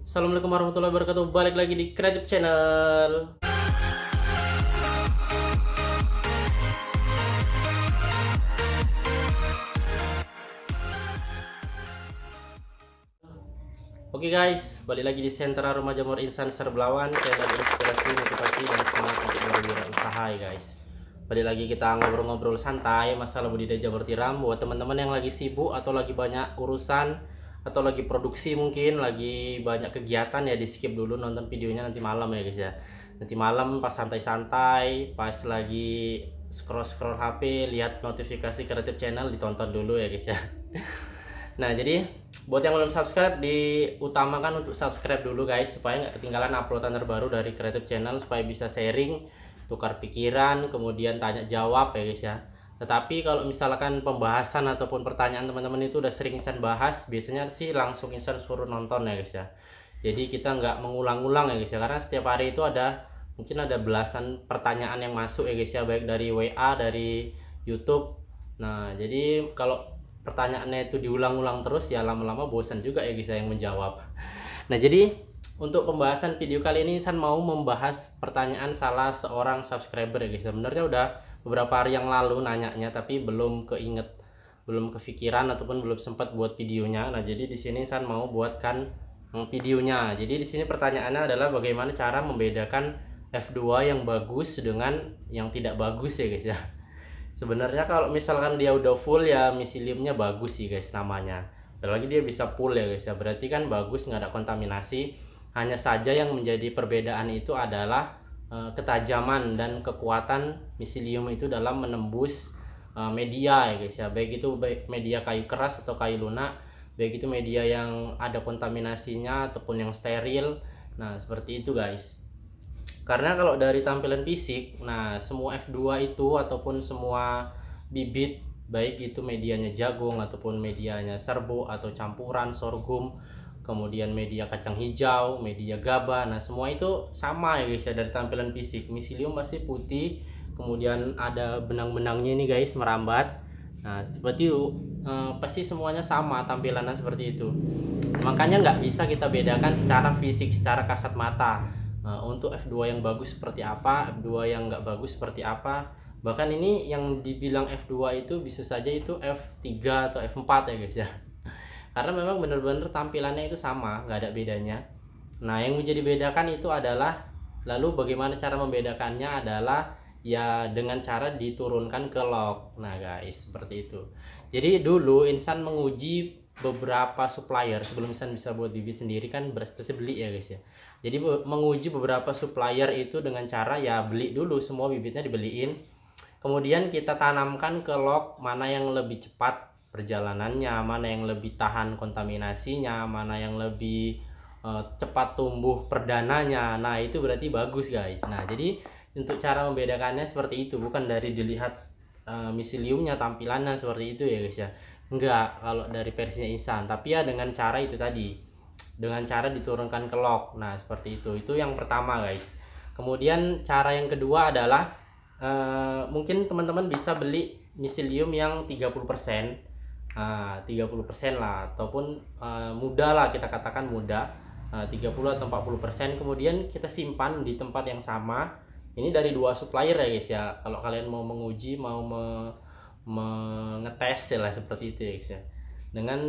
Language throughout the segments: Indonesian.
Assalamualaikum warahmatullahi wabarakatuh. Balik lagi di Kreatif Channel. Oke guys, balik lagi di Sentra Rumah Jamur Insan Serbelawan, channel inspirasi, motivasi, dan semangat untuk berwirausaha ya guys. Balik lagi kita ngobrol-ngobrol santai masalah budidaya jamur tiram buat teman-teman yang lagi sibuk atau lagi banyak urusan atau lagi produksi, mungkin lagi banyak kegiatan ya, di skip dulu, nonton videonya nanti malam ya guys ya. Nanti malam pas santai-santai, pas lagi scroll-scroll HP, lihat notifikasi Kreatif Channel, ditonton dulu ya guys ya. Nah, jadi buat yang belum subscribe, diutamakan untuk subscribe dulu guys, supaya nggak ketinggalan uploadan terbaru dari Kreatif Channel, supaya bisa sharing, tukar pikiran, kemudian tanya jawab ya guys ya. Tetapi kalau misalkan pembahasan ataupun pertanyaan teman-teman itu udah sering Insan bahas, biasanya sih langsung Insan suruh nonton ya guys ya. Jadi kita nggak mengulang-ulang ya guys ya, karena setiap hari itu mungkin ada belasan pertanyaan yang masuk ya guys ya, baik dari WA, dari YouTube. Nah, jadi kalau pertanyaannya itu diulang-ulang terus ya, lama-lama bosan juga ya guys yang menjawab. Nah, jadi untuk pembahasan video kali ini San mau membahas pertanyaan salah seorang subscriber ya guys. Sebenarnya udah beberapa hari yang lalu nanyanya, tapi belum kepikiran ataupun belum sempat buat videonya. Nah, jadi di sini San mau buatkan videonya. Jadi di sini pertanyaannya adalah bagaimana cara membedakan F2 yang bagus dengan yang tidak bagus ya guys ya. Sebenarnya kalau misalkan dia udah full ya, miseliumnya bagus sih guys namanya. Apalagi dia bisa full ya guys ya, berarti kan bagus, nggak ada kontaminasi. Hanya saja yang menjadi perbedaan itu adalah ketajaman dan kekuatan miselium itu dalam menembus media ya guys ya. Baik itu media kayu keras atau kayu lunak, baik itu media yang ada kontaminasinya ataupun yang steril. Nah, seperti itu guys. Karena kalau dari tampilan fisik, nah semua F2 itu ataupun semua bibit, baik itu medianya jagung ataupun medianya serbuk atau campuran sorghum, kemudian media kacang hijau, media gaba, nah semua itu sama ya guys ya dari tampilan fisik. Miselium pasti putih, kemudian ada benang-benangnya ini guys, merambat. Nah seperti itu, pasti semuanya sama tampilannya seperti itu. Makanya nggak bisa kita bedakan secara fisik, secara kasat mata. Untuk F2 yang bagus seperti apa, F2 yang nggak bagus seperti apa. Bahkan ini yang dibilang F2 itu bisa saja itu F3 atau F4 ya guys ya. Karena memang benar-benar tampilannya itu sama, nggak ada bedanya. Nah, yang menjadi bedakan itu adalah, lalu bagaimana cara membedakannya adalah ya dengan cara diturunkan ke log. Nah guys, seperti itu. Jadi dulu Insan menguji beberapa supplier sebelum Insan bisa buat bibit sendiri, kan pasti beli ya guys ya. Jadi menguji beberapa supplier itu dengan cara ya beli dulu, semua bibitnya dibeliin, kemudian kita tanamkan ke log mana yang lebih cepat perjalanannya, mana yang lebih tahan kontaminasinya, mana yang lebih cepat tumbuh perdananya. Nah itu berarti bagus guys. Nah jadi untuk cara membedakannya seperti itu, bukan dari dilihat miseliumnya, tampilannya seperti itu ya guys ya. Enggak, kalau dari versinya Insan, tapi ya dengan cara itu tadi, dengan cara diturunkan ke log. Nah seperti itu yang pertama guys. Kemudian cara yang kedua adalah mungkin teman-teman bisa beli miselium yang 30%, 30% lah, ataupun muda lah, kita katakan muda, 30 atau 40%. Kemudian kita simpan di tempat yang sama. Ini dari dua supplier ya guys ya, kalau kalian mau menguji, mau mengetes lah seperti itu ya guys ya. Dengan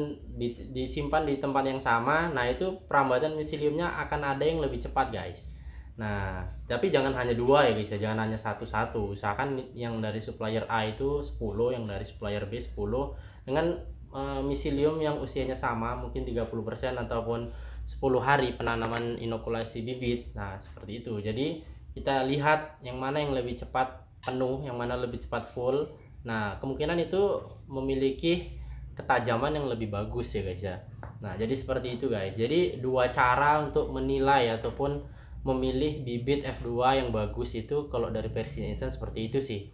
disimpan di tempat yang sama, nah itu perambatan miseliumnya akan ada yang lebih cepat guys. Nah tapi jangan hanya dua ya guys ya, jangan hanya satu-satu. Usahakan yang dari supplier A itu 10, yang dari supplier B 10, dengan miselium yang usianya sama, mungkin 30% ataupun 10 hari penanaman inokulasi bibit. Nah seperti itu. Jadi kita lihat yang mana yang lebih cepat penuh, yang mana lebih cepat full. Nah kemungkinan itu memiliki ketajaman yang lebih bagus ya guys ya. Nah jadi seperti itu guys. Jadi dua cara untuk menilai ataupun memilih bibit F2 yang bagus itu kalau dari versi Insan seperti itu sih.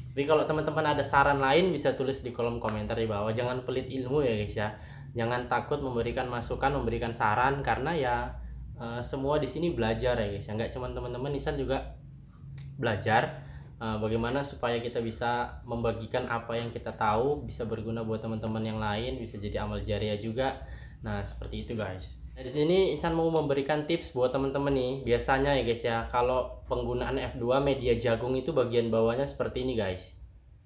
Tapi kalau teman-teman ada saran lain bisa tulis di kolom komentar di bawah. Jangan pelit ilmu ya guys ya. Jangan takut memberikan masukan, memberikan saran, karena ya semua di sini belajar ya guys ya. Nggak cuma teman-teman, Insan juga belajar bagaimana supaya kita bisa membagikan apa yang kita tahu, bisa berguna buat teman-teman yang lain, bisa jadi amal jariah juga. Nah seperti itu guys. Di sini Insan mau memberikan tips buat teman-teman nih. Biasanya ya guys ya, kalau penggunaan F2 media jagung itu bagian bawahnya seperti ini guys.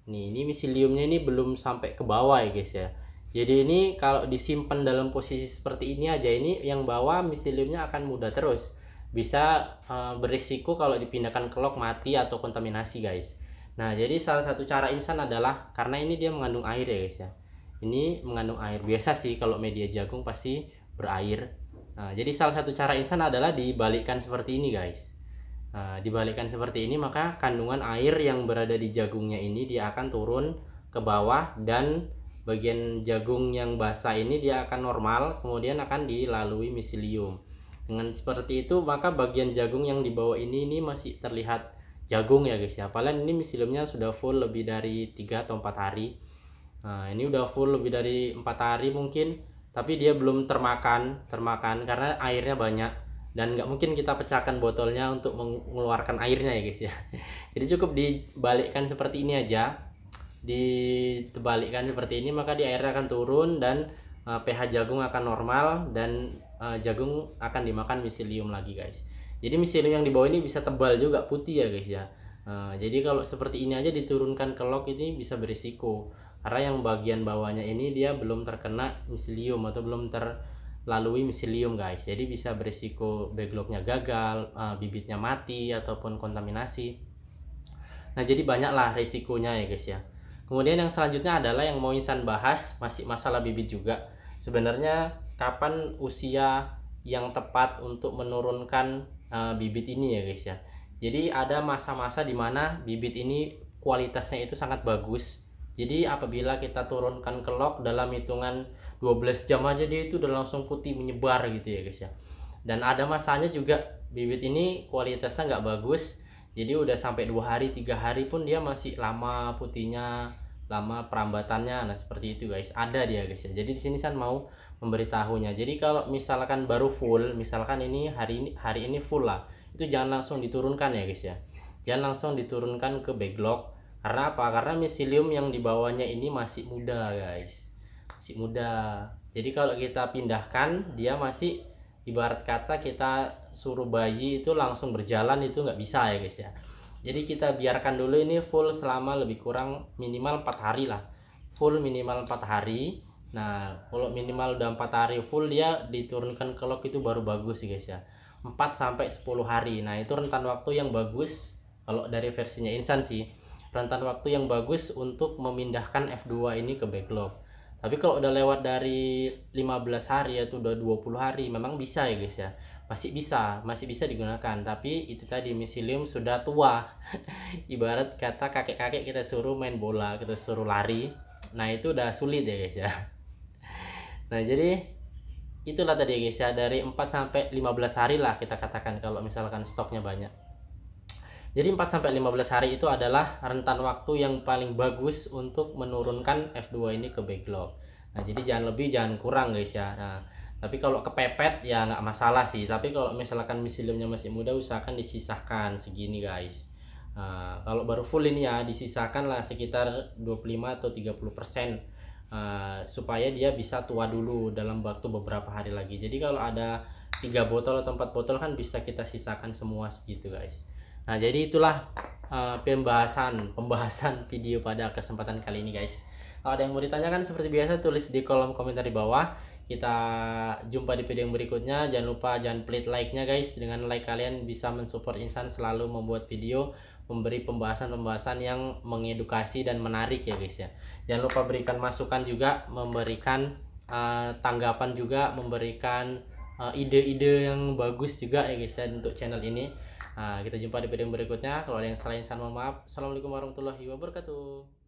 Nih, ini miseliumnya ini belum sampai ke bawah ya guys ya. Jadi ini kalau disimpan dalam posisi seperti ini aja, ini yang bawah miseliumnya akan mudah terus. Bisa berisiko kalau dipindahkan ke log mati atau kontaminasi guys. Nah, jadi salah satu cara Insan adalah karena ini dia mengandung air ya guys ya. Ini mengandung air. Biasa sih kalau media jagung pasti berair. Nah, jadi salah satu cara Insan adalah dibalikkan seperti ini guys. Nah, dibalikkan seperti ini maka kandungan air yang berada di jagungnya ini dia akan turun ke bawah, dan bagian jagung yang basah ini dia akan normal, kemudian akan dilalui miselium. Dengan seperti itu maka bagian jagung yang di bawah ini masih terlihat jagung ya guys ya. Padahal ini miseliumnya sudah full lebih dari 3 atau 4 hari. Nah, ini udah full lebih dari 4 hari mungkin, tapi dia belum termakan karena airnya banyak, dan nggak mungkin kita pecahkan botolnya untuk mengeluarkan airnya ya guys ya. Jadi cukup dibalikkan seperti ini aja, dibalikkan seperti ini maka di airnya akan turun, dan pH jagung akan normal, dan jagung akan dimakan miselium lagi guys. Jadi miselium yang di bawah ini bisa tebal juga, putih ya guys ya. Jadi kalau seperti ini aja diturunkan ke log ini bisa berisiko, karena yang bagian bawahnya ini dia belum terkena miselium atau belum terlalui miselium guys. Jadi bisa berisiko backlognya gagal, bibitnya mati ataupun kontaminasi. Nah, jadi banyaklah risikonya ya guys ya. Kemudian yang selanjutnya adalah yang mau Insan bahas, masih masalah bibit juga. Sebenarnya kapan usia yang tepat untuk menurunkan bibit ini ya guys ya. Jadi ada masa-masa dimana bibit ini kualitasnya itu sangat bagus. Jadi apabila kita turunkan ke log dalam hitungan 12 jam aja dia itu udah langsung putih menyebar gitu ya guys ya. Dan ada masanya juga bibit ini kualitasnya nggak bagus. Jadi udah sampai 2 hari 3 hari pun dia masih lama putihnya, lama perambatannya. Nah, seperti itu guys. Ada dia guys ya. Jadi di sini saya mau memberitahunya. Jadi kalau misalkan baru full, misalkan ini hari ini full lah, itu jangan langsung diturunkan ya guys ya. Jangan langsung diturunkan ke backlog. Karena apa? Karena miselium yang di bawahnya ini masih muda guys, masih muda. Jadi kalau kita pindahkan, dia masih ibarat kata kita suruh bayi itu langsung berjalan, itu nggak bisa ya guys ya. Jadi kita biarkan dulu ini full selama lebih kurang minimal 4 hari lah, full minimal 4 hari. Nah, kalau minimal udah 4 hari full, dia diturunkan ke log itu baru bagus sih guys ya. 4 sampai 10 hari. Nah, itu rentan waktu yang bagus kalau dari versinya Insan sih. Rentan waktu yang bagus untuk memindahkan F2 ini ke backlog. Tapi kalau udah lewat dari 15 hari atau udah 20 hari memang bisa ya guys ya. Masih bisa digunakan, tapi itu tadi miselium sudah tua. Ibarat kata kakek-kakek kita suruh main bola, kita suruh lari. Nah, itu udah sulit ya guys ya. Nah, jadi itulah tadi guys ya, dari 4 sampai 15 hari lah kita katakan kalau misalkan stoknya banyak. Jadi 4 sampai 15 hari itu adalah rentan waktu yang paling bagus untuk menurunkan F2 ini ke backlog. Nah, jadi jangan lebih jangan kurang guys ya. Nah, tapi kalau kepepet ya nggak masalah sih. Tapi kalau misalkan miseliumnya masih muda, usahakan disisahkan segini guys. Nah, kalau baru full ini ya disisakan lah sekitar 25 atau 30%, supaya dia bisa tua dulu dalam waktu beberapa hari lagi. Jadi kalau ada 3 botol atau 4 botol kan bisa kita sisakan semua segitu guys. Nah, jadi itulah pembahasan video pada kesempatan kali ini guys. Kalau ada yang mau ditanyakan seperti biasa, tulis di kolom komentar di bawah. Kita jumpa di video yang berikutnya. Jangan lupa jangan pelit like-nya guys. Dengan like kalian bisa mensupport Insan selalu membuat video, memberi pembahasan-pembahasan yang mengedukasi dan menarik ya guys ya. Jangan lupa berikan masukan juga, memberikan tanggapan juga, memberikan ide-ide yang bagus juga ya guys ya untuk channel ini. Nah, kita jumpa di video berikutnya. Kalau ada yang salah Insan mohon maaf. Assalamualaikum warahmatullahi wabarakatuh.